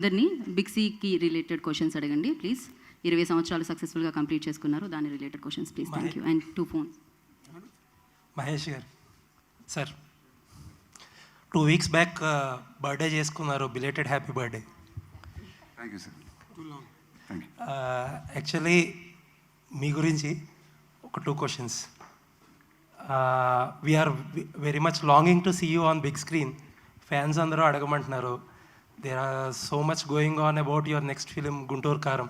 అందరినీ బిగ్ సికి related questions అడగండి ప్లీజ్. 20 సంవత్సరాలు సక్సెస్ఫుల్గా కంప్లీట్ చేసుకున్నారు, దాని related questions please. Thank you. And 2 phones. Mahesh garu sir, 2 weeks back birthday చేసుకున్నారు, belated happy birthday. Thank you sir. Actually మీ గురించి ఒక 2 questions. We're very much longing to see you on big screen. Fans అందరూ అడగమంటున్నారు. There are so much going on about your next film Guntur Kaaram.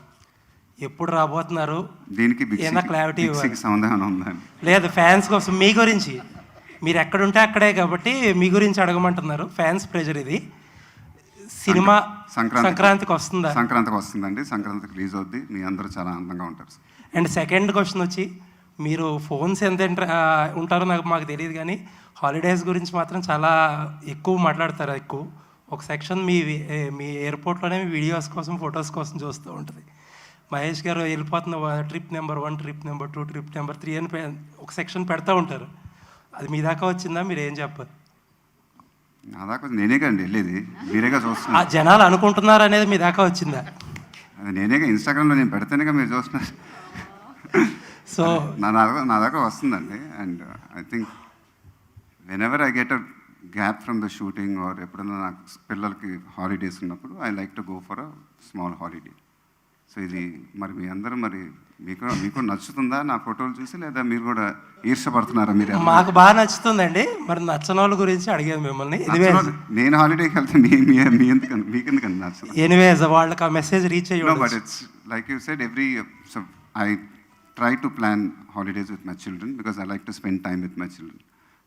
ఎప్పుడు రాబోతున్నారు? దీనికి ఏమైనా క్లారిటీ ఉందా? లేదు, ఫ్యాన్స్ కోసం మీ గురించి. మీరు ఎక్కడుంటే అక్కడే కాబట్టి మీ గురించి అడగమంటున్నారు. ఫ్యాన్స్ ప్రెజర్ ఇది. సినిమా సంక్రాంతికి వస్తుందా? సంక్రాంతికి వస్తుందండి. సంక్రాంతికి రిలీజ్ అవుద్ది. మీ అందరూ చాలా ఆనందంగా ఉంటారు. అండ్ సెకండ్ క్వశ్చన్ వచ్చి, మీరు ఫోన్స్ ఎంత ఉంటారో మాకు తెలియదు, కానీ హాలిడేస్ గురించి మాత్రం చాలా ఎక్కువ మాట్లాడతారు. ఎక్కువ ఒక సెక్షన్ మీ ఎయిర్పోర్ట్లోనే మీ వీడియోస్ కోసం, ఫొటోస్ కోసం చూస్తూ ఉంటుంది. మహేష్ గారు వెళ్ళిపోతున్న trip number 1, trip number 2, trip number 3 అని ఒక సెక్షన్ పెడతా ఉంటారు. అది మీ దాకా వచ్చిందా? మీరు ఏం చెప్పారు? నా దాకా నేనే కండి వెళ్ళేది, మీరేగా చూస్తున్నారు. జనాలు అనుకుంటున్నారు అనేది మీ దాకా వచ్చిందా? అది నేనేగా ఇన్స్టాగ్రామ్లో నేను పెడితేనేగా మీరు చూస్తున్నారు. సో నా దాకా వస్తుందండి. And I think whenever I get a gap from the shooting or ఎప్పుడైనా నాకు పిల్లలకి హాలిడేస్ ఉన్నప్పుడు I like to go for a small holiday. So ఇది మరి మీ అందరూ మరి మీకు నచ్చుతుందా నా ఫోటోలు చూసి, లేదా మీరు కూడా ఈర్షపడుతున్నారా? మీరు మాకు బాగా నచ్చుతుందండి. మరి నచ్చని వాళ్ళ గురించి అడిగేది మిమ్మల్ని. నేను హాలిడేకి వెళ్తే మీకెందుకండి నచ్చదు? ఎనీవేస్ వాళ్ళకి ఆ మెసేజ్ రీచ్ అయ్యి. But it's like you said I try to plan holidays with my children because I like to spend time with my children.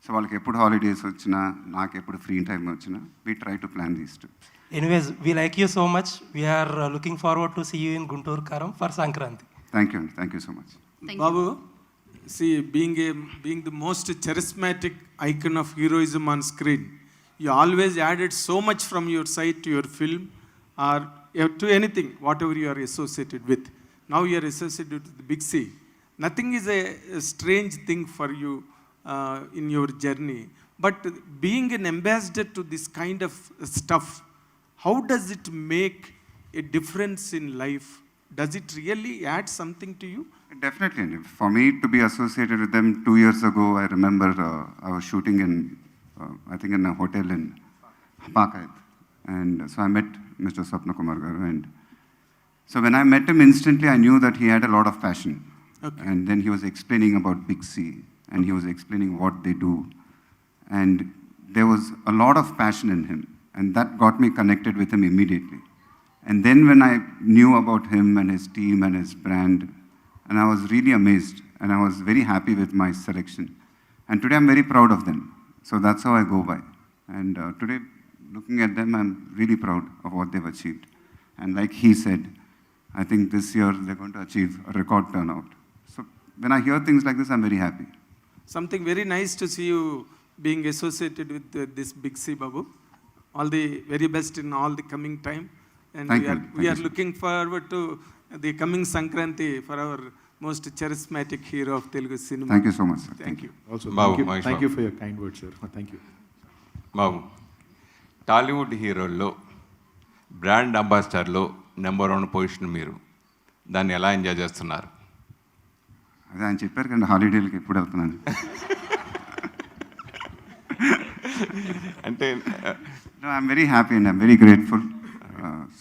So వాళ్ళకి ఎప్పుడు హాలిడేస్ వచ్చినా, నాకు ఎప్పుడు ఫ్రీ టైం వచ్చినా, we try to plan these trips. Anyways, we like you so much. We are looking forward to see you in Guntur Karam for Sankranti. Thank you. Thank you so much. Babu, see, being the most charismatic icon of heroism on screen, you always added so much from your side to your film or to anything, whatever you are associated with. Now you are associated with the Big C. Nothing is a strange thing for you in your journey. But being an ambassador to this kind of stuff, how does it make a difference in life? Does it really add something to you? Definitely. For me to be associated with them 2 years ago, I remember I was shooting in, I think in a hotel in Pakayat. And so I met Mr. Swapna Kumar Garu. And so when I met him, instantly I knew that he had a lot of passion. Okay. And then he was explaining about Big C, and he was explaining what they do. And there was a lot of passion in him, and that got me connected with him immediately. And then when I knew about him and his team and his brand, and I was really amazed, and I was very happy with my selection. And today I'm very proud of them. So that's how I go by. And today, looking at them, I'm really proud of what they've achieved. And like he said, I think this year they're going to achieve a record turnout. So when I hear things like this, I'm very happy. Something very nice to see you being associated with this Big C, Babu. All the very best in all the coming time. And we are looking forward to the coming Sankranti for our most charismatic hero of Telugu cinema. Thank you so much, sir. Thank you. Also, Babu, thank you for your kind words, sir. Thank you. బాబు, Tollywood హీరోల్లో brand అంబాసిడర్లో number 1 position మీరు. దాన్ని ఎలా enjoy చేస్తున్నారు? అదే ఆయన చెప్పారు కానీ హాలిడేలకి ఎప్పుడు వెళ్తున్నాను అంటే I'm very happy and I'm very grateful.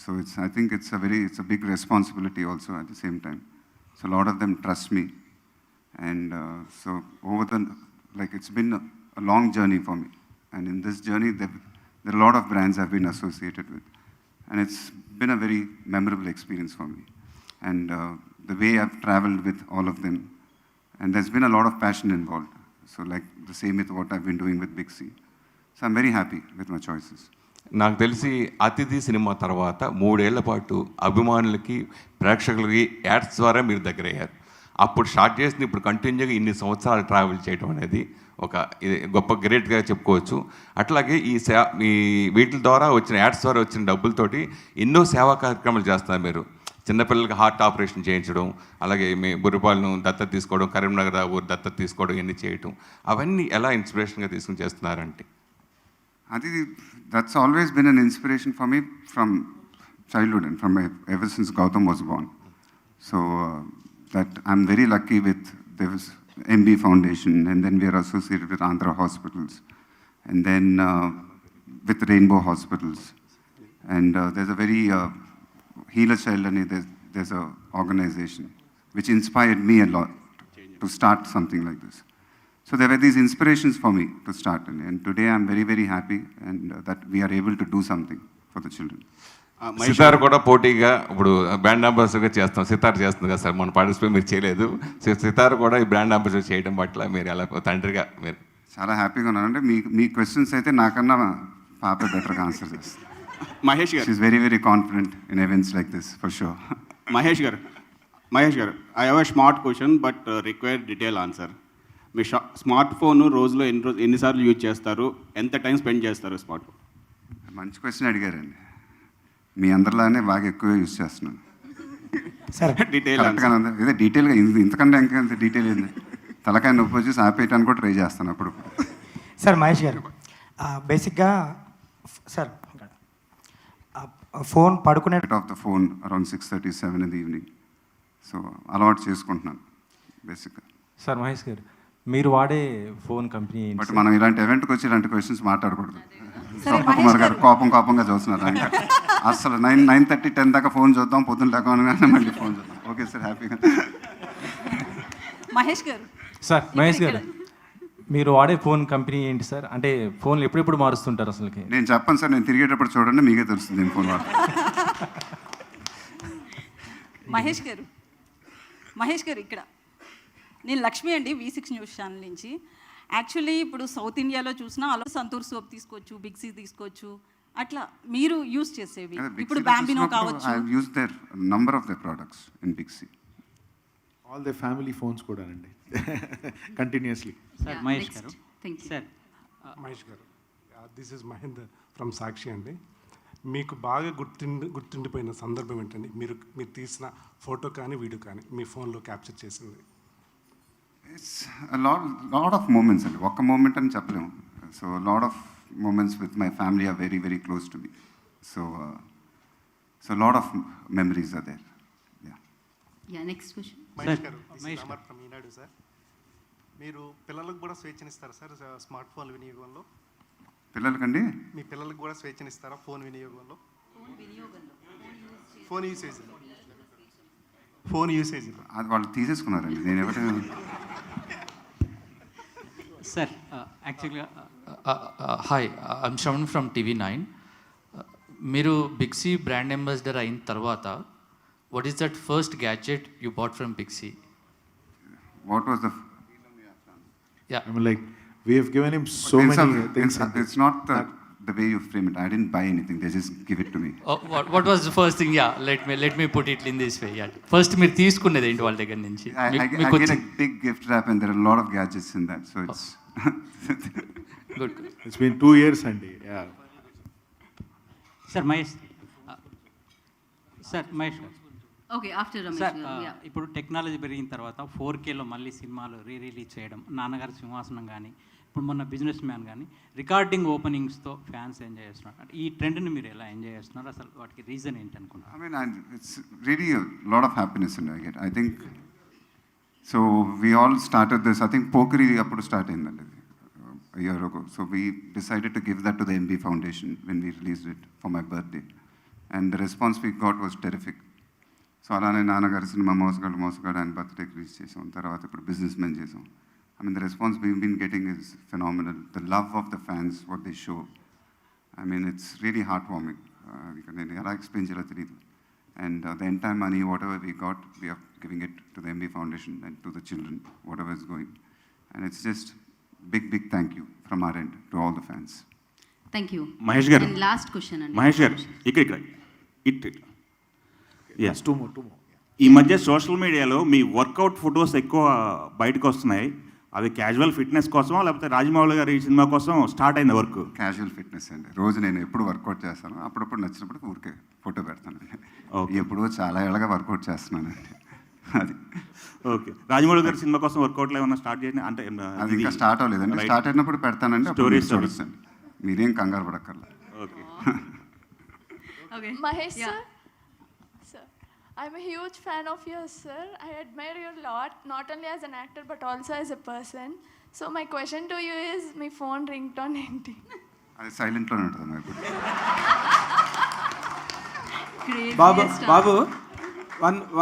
So I think it's a big responsibility also at the same time. So lot of them trust me. And so over the it's been a long journey for me. And in this journey, there are a lot of brands I've been associated with. And it's been a very memorable experience for me. And the way I've traveled with all of them, and there's been a lot of passion involved. So like the same with what I've been doing with Big C. So I'm very happy with my choices. నాకు తెలిసి అతిథి cinema తర్వాత 3 ఏళ్ల పాటు అభిమానులకి, ప్రేక్షకులకి ads ద్వారా మీరు దగ్గరయ్యారు. అప్పుడు స్టార్ట్ చేసింది ఇప్పుడు కంటిన్యూగా ఇన్ని సంవత్సరాలు ట్రావెల్ చేయడం అనేది ఒక గొప్ప గ్రేట్గా చెప్పుకోవచ్చు. అట్లాగే ఈ వీటి ద్వారా వచ్చిన యాడ్స్ ద్వారా వచ్చిన డబ్బులతోటి ఎన్నో సేవా కార్యక్రమాలు చేస్తున్నారు మీరు. చిన్నపిల్లలకి హార్ట్ ఆపరేషన్ చేయించడం, అలాగే మీ బుర్రపాలను దత్తత తీసుకోవడం, కరీంనగర్ ఊరు దత్తత తీసుకోవడం, ఇవన్నీ చేయటం, అవన్నీ ఎలా ఇన్స్పిరేషన్గా తీసుకుని చేస్తున్నారంటే? That's always been an inspiration for me from childhood and from ever since Gautam was born. So that I'm very lucky with there was MB Foundation, and then we are associated with Andhra Hospitals, and then with Rainbow Hospitals, and there's a very Heal a Child and there's a organization which inspired me a lot to start something like this. So there were these inspirations for me to start, and today I'm very, very happy and that we are able to do something for the children. Sitar కూడా పోటీగా ఇప్పుడు brand అంబాసిడర్గా చేస్తాం. సితార్ చేస్తుంది కదా sir, మన participate మీరు చేయలేదు. సితార్ కూడా ఈ బ్రాండ్ అంబాసిడర్ చేయడం పట్ల మీరు ఎలా తండ్రిగా మీరు? చాలా హ్యాపీగా ఉన్నాను. అంటే మీ క్వశ్చన్స్ అయితే నాకన్నా పాప బెటర్గా ఆన్సర్ చేస్తుంది. మహేష్ గారు, she's very very confident in events like this for sure. Mahesh గారు, I have a smart question but require detail answer. మీ స్మార్ట్ ఫోన్ రోజులో ఎన్నిసార్లు యూజ్ చేస్తారు? ఎంత టైం స్పెండ్ చేస్తారు స్మార్ట్ ఫోన్? మంచి క్వశ్చన్ అడిగారండి. మీ అందరిలానే బాగా ఎక్కువ యూజ్ చేస్తున్నాను. సార్ డీటెయిల్ కరెక్ట్గా ఇదే డీటెయిల్గా ఇంతకంటే ఇంకంత డీటెయిల్ ఏంది? తలకాయ నొప్పి వచ్చి ఆపేయటానికి కూడా ట్రై చేస్తాను అప్పుడు. సార్ మహేష్ గారు, బేసిక్గా సార్ ఫోన్ పడుకునే of the phone around 6:37 in the evening. So అలవాటు చేసుకుంటున్నాను బేసిక్గా. సార్ మహేష్ గారు, మీరు వాడే ఫోన్ కంపెనీ బట్ మనం ఇలాంటి ఈవెంట్కి వచ్చి ఇలాంటి క్వశ్చన్స్ మాట్లాడకూడదు. స్వప్నకుమార్ గారు కోపంగా చూస్తున్నారు. ఆయన అసలు 9:30, 10 దాకా ఫోన్ చూద్దాం, పొద్దున్న లేకపోతే మళ్ళీ ఫోన్ చూద్దాం. ఓకే సార్, హ్యాపీగా. మహేష్ గారు, సార్ మహేష్ గారు, మీరు వాడే ఫోన్ కంపెనీ ఏంటి సార్? అంటే ఫోన్లు ఎప్పుడెప్పుడు మారుస్తుంటారు అసలుకి? నేను చెప్పను సార్, నేను తిరిగేటప్పుడు చూడండి మీకే తెలుస్తుంది నేను ఫోన్ వాడు. మహేష్ గారు ఇక్కడ నేను లక్ష్మి అండి, V6 న్యూస్ ఛానల్ నుంచి. యాక్చువల్లీ ఇప్పుడు సౌత్ ఇండియాలో చూసినా అలా సంతూర్ సోప్ తీసుకోవచ్చు, బిగ్సీ తీసుకోవచ్చు, అట్లా మీరు యూజ్ చేసేవి. ఇప్పుడు బాంబినో కావచ్చు. I use their number of their products in Big C. All the family phones కూడా అండి, continuously. Sir Mahesh garu, sir Mahesh garu, this is Mahender from Sakshi అండి. మీకు బాగా గుర్తుండిపోయిన సందర్భం ఏంటండి? మీరు తీసిన ఫోటో కానీ వీడియో కానీ మీ ఫోన్లో క్యాప్చర్ చేసింది? ఇట్స్ లాట్ ఆఫ్ మూమెంట్స్ అండి, ఒక్క మూమెంట్ అని చెప్పలేము. So lot of moments with my family are very very close to me. So lot of memories are there. Next question. Mahesh garu, Amar from Eenadu sir. మీరు పిల్లలకు కూడా స్వేచ్ఛనిస్తారా సార్ స్మార్ట్ ఫోన్ వినియోగంలో? పిల్లలకండి? మీ పిల్లలకు కూడా స్వేచ్ఛనిస్తారా ఫోన్ వినియోగంలో? ఫోన్ యూసేజ్లో అది వాళ్ళు తీసేసుకున్నారండి. నేను ఎవరైనా సార్ యాక్చువల్గా hi, I'm Shravan from TV9. మీరు బిగ్సీ బ్రాండ్ అంబాసిడర్ అయిన తర్వాత what is that first gadget you bought from Big C? What was the Yeah. I mean, like, we have given him so many things. It's not the way you frame it. I didn't buy anything. They just give it to me. What was the first thing? Yeah, let me put it in this way. Yeah. First మీరు తీసుకున్నది ఏంటి వాళ్ళ దగ్గర నుంచి? I get a big gift wrap and there are a lot of gadgets in that. So it's Good. It's been 2 years అండి. Yeah. Sir Mahesh గారు, okay, after Ramesh sir గారు. ఇప్పుడు టెక్నాలజీ పెరిగిన తర్వాత 4Kలో మళ్ళీ సినిమాలు రిలీజ్ చేయడం, నాన్నగారి సింహాసనం కానీ, ఇప్పుడు మొన్న బిజినెస్ మ్యాన్ కానీ రికార్డింగ్ ఓపెనింగ్స్తో ఫ్యాన్స్ ఎంజాయ్ చేస్తున్నారు. అంటే ఈ ట్రెండ్ని మీరు ఎలా ఎంజాయ్ చేస్తున్నారు? అసలు వాటికి రీజన్ ఏంటి అనుకుంటున్నారు? I mean, it's really a lot of happiness in it. I think so. We all started this. I think Pokeri appudu start ayindandi a year ago. So we decided to give that to the MB Foundation when we released it for my birthday, and the response we got was terrific. So అలానే నాన్నగారి cinema మోసగాడు ఆయన బర్త్డేకి release చేసాం. తర్వాత ఇప్పుడు business men చేసాం. I mean, the response we've been getting is phenomenal. The love of the fans, what they show. I mean, it's really heartwarming. నేను ఎలా ఎక్స్ప్లెయిన్ చేయాలో తెలియదు. And the entire money, whatever we got, we are giving it to the MB Foundation and to the children, whatever is going. And it's just big thank you from our end to all the fans. Thank you. Mahesh గారు, last question అండి. మహేష్ గారు ఇక్కడ Two more. ఈ మధ్య social మీడియాలో మీ work out photos ఎక్కువ బయటకు వస్తున్నాయి. అది క్యాజువల్ ఫిట్నెస్ కోసమా లేకపోతే రాజమౌళి గారి సినిమా కోసం స్టార్ట్ అయింది వర్క్? క్యాజువల్ ఫిట్నెస్ అండి. రోజు నేను ఎప్పుడు వర్కౌట్ చేస్తాను, అప్పుడప్పుడు నచ్చినప్పుడు ఊరికే ఫోటో పెడతానండి. ఎప్పుడూ చాలా ఏళ్ళగా వర్కౌట్ చేస్తున్నానండి. అది ఓకే. రాజమౌళి గారి సినిమా కోసం వర్కౌట్లు ఏమన్నా స్టార్ట్ చేయండి అంటే? అది ఇంకా స్టార్ట్ అవ్వలేదండి. స్టార్ట్ అయినప్పుడు పెడతానండి, Stories. చూడొచ్చండి. మీరేం కంగారు పడక్కర్లేదు. Okay. Okay Mahesh sir, I'm a huge fan of yours, sir. I admire you a lot, not only as an actor but also as a person. So my question to you is, my phone ringtone enti? అది సైలెంట్లోనే ఉంటుంది ఇప్పుడు. బాబు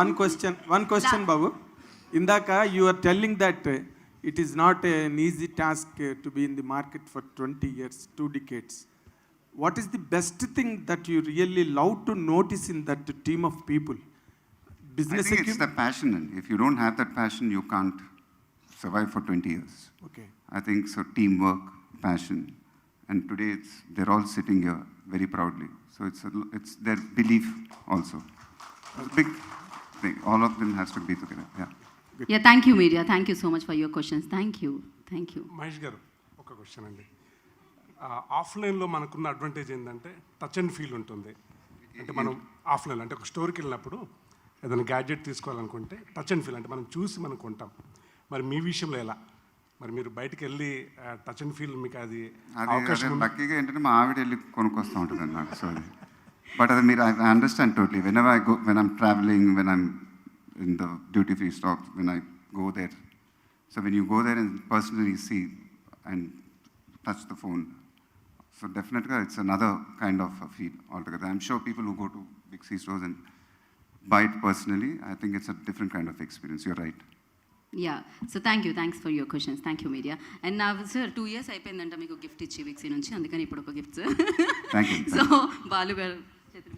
one question బాబు. ఇందాక you are telling that it is not an easy task to be in the market for 20 years, 2 decades. What is the best thing that you really love to notice in that team of people? I Business think it's the passion, and if you don't have that passion, you can't survive for 20 years. Okay. I think so. Teamwork, passion, and today they're all sitting here very proudly. So it's their belief also. It's a big thing. All of them has to be together. Yeah. Yeah, thank you, media. Thank you so much for your questions. Thank you. Mahesh గారు ఒక question అండి. ఆఫ్లైన్లో మనకున్న advantage ఏంటంటే touch and feel ఉంటుంది. అంటే మనం offline అంటే ఒక స్టోర్కి వెళ్ళినప్పుడు ఏదైనా గ్యాడ్జెట్ తీసుకోవాలనుకుంటే టచ్ అండ్ ఫీల్ అంటే మనం చూసి మనం కొంటాం. మరి మీ విషయంలో ఎలా? మరి మీరు బయటకు వెళ్ళి టచ్ అండ్ ఫీల్ మీకు అది అవకాశం ఉందా? లక్కీగా ఏంటంటే మా ఆవిడ వెళ్ళి కొనుక్కొస్తూ ఉంటుంది అన్నమాట. సో అది బట్ అది మీరు I understand totally. When ever I go, when I'm travelling, when I'm in the duty free shops, when I go there. So when you go there and personally see and touch the phone, so definitely it's another kind of a feel altogether. I'm sure people who go to Big C stores and buy it personally, I think it's a different kind of experience. You're right. Yeah. So thank you. Thanks for your questions. Thank you, media. And now, sir, 2 years అయిపోయిందంట మీకు gift ఇచ్చి విక్సీ నుంచి, అందుకని ఇప్పుడు ఒక gift. Thank you. So Balu గారు చేతులు